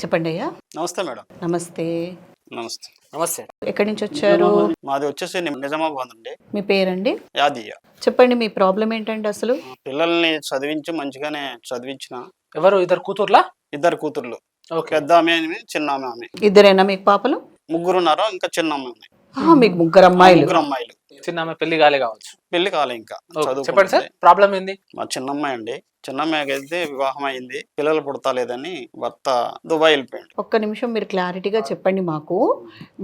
చెప్పండి అయ్యా. నమస్తే మేడం. నమస్తే. నమస్తే. నమస్తే. ఎక్కడి నుంచి వచ్చారు? మాది వచ్చేసి నిజామాబాద్ అండి. మీ పేరండి? యాదయ్య. చెప్పండి, మీ ప్రాబ్లం ఏంటండి అసలు? పిల్లల్ని చదివించి మంచిగానే చదివించిన. ఎవరు? ఇద్దరు కూతుర్లా? ఇద్దరు కూతుర్లు. పెద్ద ఆమె చిన్న ఆమె. ఇద్దరేనా మీకు పాపలు? ముగ్గురు ఉన్నారు, ఇంకా చిన్న ఆమె. మీకు ముగ్గురు అమ్మాయిలు? ముగ్గురు అమ్మాయిలు. చిన్న ఆమె పెళ్లి కాలే కావచ్చు. పెళ్లి కాలే ఇంకా. చెప్పండి సార్, ప్రాబ్లం ఏంది? మా చిన్నమ్మాయి అండి. చిన్నమ్మాయికి అయితే వివాహం అయింది, పిల్లలు పుడతలేదని భర్త దుబాయ్ వెళ్ళిపోయాడు. ఒక్క నిమిషం మీరు క్లారిటీగా చెప్పండి మాకు.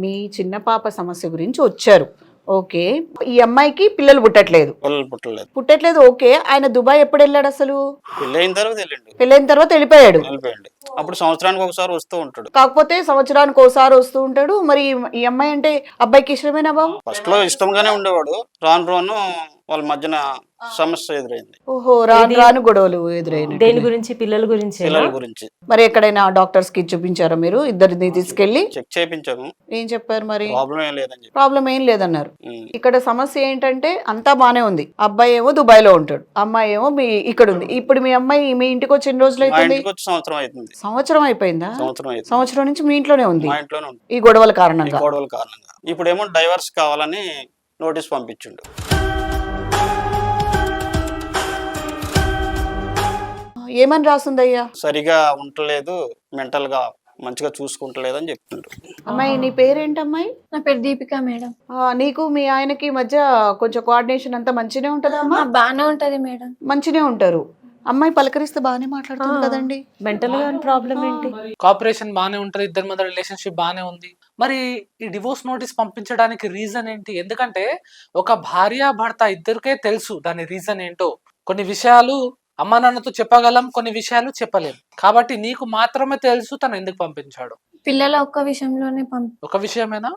మీ చిన్న పాప సమస్య గురించి వచ్చారు, ఓకే. ఈ అమ్మాయికి పిల్లలు పుట్టట్లేదు. పిల్లలు పుట్టట్లేదు, ఓకే. ఆయన దుబాయ్ ఎప్పుడు వెళ్ళాడు అసలు? పెళ్ళైన తర్వాత వెళ్ళిండు. పెళ్ళైన తర్వాత వెళ్ళిపోయాడు. అప్పుడు సంవత్సరానికి ఒకసారి వస్తూ ఉంటాడు. కాకపోతే సంవత్సరానికి ఒకసారి వస్తూ ఉంటాడు. మరి ఈ అమ్మాయి అంటే అబ్బాయికి ఇష్టమేనా బాబు? ఫస్ట్ లో ఇష్టంగానే ఉండేవాడు. రాను రాను వాళ్ళ మధ్యన సమస్య ఎదురైంది. ఓహో, రాను రాను గొడవలు ఎదురైంది. దేని గురించి? పిల్లల గురించి. మరి ఎక్కడైనా డాక్టర్స్ కి చూపించారా మీరు? ఇద్దరిని తీసుకెళ్లి చెక్ చేయించాము. ఏం చెప్పారు మరి? ప్రాబ్లం ఏం లేదన్నారు. ఇక్కడ సమస్య ఏంటంటే అంతా బానే ఉంది. అబ్బాయి ఏమో దుబాయ్ లో ఉంటాడు, అమ్మాయి ఏమో మీ ఇక్కడ ఉంది. ఇప్పుడు మీ అమ్మాయి మీ ఇంటికి వచ్చి ఎన్ని రోజులు అవుతుంది? సంవత్సరం అయిపోయిందా? సంవత్సరం నుంచి మీ ఇంట్లోనే ఉంది ఈ గొడవల కారణంగా. ఇప్పుడేమో డైవర్స్ కావాలని నోటీస్ పంపించిండు. ఏమని రాస్తుందయ్యా? సరిగా ఉండలేదు, మెంటల్ గా మంచిగా చూసుకుంటలేదు అని చెప్తుండ్రు. అమ్మాయి నీ పేరేంటమ్మాయి? నా పేరు దీపిక మేడం. నీకు మీ ఆయనకి మధ్య కొంచెం కోఆర్డినేషన్ అంతా మంచినే ఉంటదమ్మా? బానే ఉంటది మేడం. మంచినే ఉంటారు. అమ్మాయి పలకరిస్తే బానే మాట్లాడుతుంది కదండి. మెంటల్ గా ప్రాబ్లం ఏంటి? కోఆపరేషన్ బానే ఉంటది, ఇద్దరి మధ్య రిలేషన్షిప్ బానే ఉంది. మరి ఈ డివోర్స్ నోటీస్ పంపించడానికి రీజన్ ఏంటి? ఎందుకంటే ఒక భార్య భర్త ఇద్దరికే తెలుసు దాని రీజన్ ఏంటో. కొన్ని విషయాలు అమ్మా నాన్నతో చెప్పగలం, కొన్ని విషయాలు చెప్పలేం. కాబట్టి నీకు మాత్రమే తెలుసు తను ఎందుకు పంపించాడు. పిల్లల ఒక్క విషయంలోనే ఒక విషయమేనా?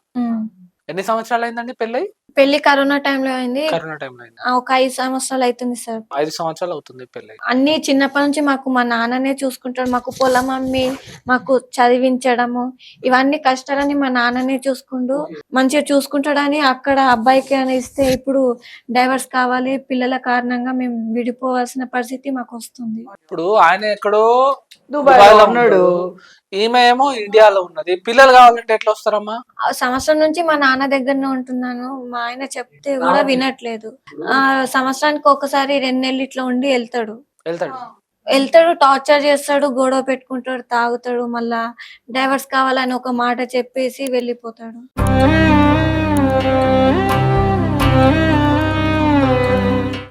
ఎన్ని సంవత్సరాలు అయిందండి పెళ్లి? కరోనా టైంలో అయింది. కరోనా టైంలో అయింది. ఒక 5 సంవత్సరాలు అవుతుంది సార్. 5 సంవత్సరాలు అవుతుంది పెళ్లి. అన్ని చిన్నప్పటి నుంచి మాకు మా నాన్ననే చూసుకుంటాడు. మాకు పొలం అమ్మి మాకు చదివించడము ఇవన్నీ కష్టాలని మా నాన్ననే చూసుకుంటూ మంచిగా చూసుకుంటాడని అక్కడ అబ్బాయికి అని ఇస్తే ఇప్పుడు డైవర్స్ కావాలి, పిల్లల కారణంగా మేము విడిపోవాల్సిన పరిస్థితి మాకు వస్తుంది. ఇప్పుడు ఆయన ఎక్కడో దుబాయ్ లో ఉన్నాడు, ఈమె ఏమో ఇండియాలో ఉన్నది. పిల్లలు కావాలంటే ఎట్లా వస్తారమ్మా? సంవత్సరం నుంచి మా నాన్న దగ్గరనే ఉంటున్నాను. మా ఆయన చెప్తే కూడా వినట్లేదు. సంవత్సరానికి ఒకసారి 2 నెలలు ఇట్లా ఉండి వెళ్తాడు, టార్చర్ చేస్తాడు, గొడవ పెట్టుకుంటాడు, తాగుతాడు, మళ్ళా డైవర్స్ కావాలని ఒక మాట చెప్పేసి వెళ్ళిపోతాడు.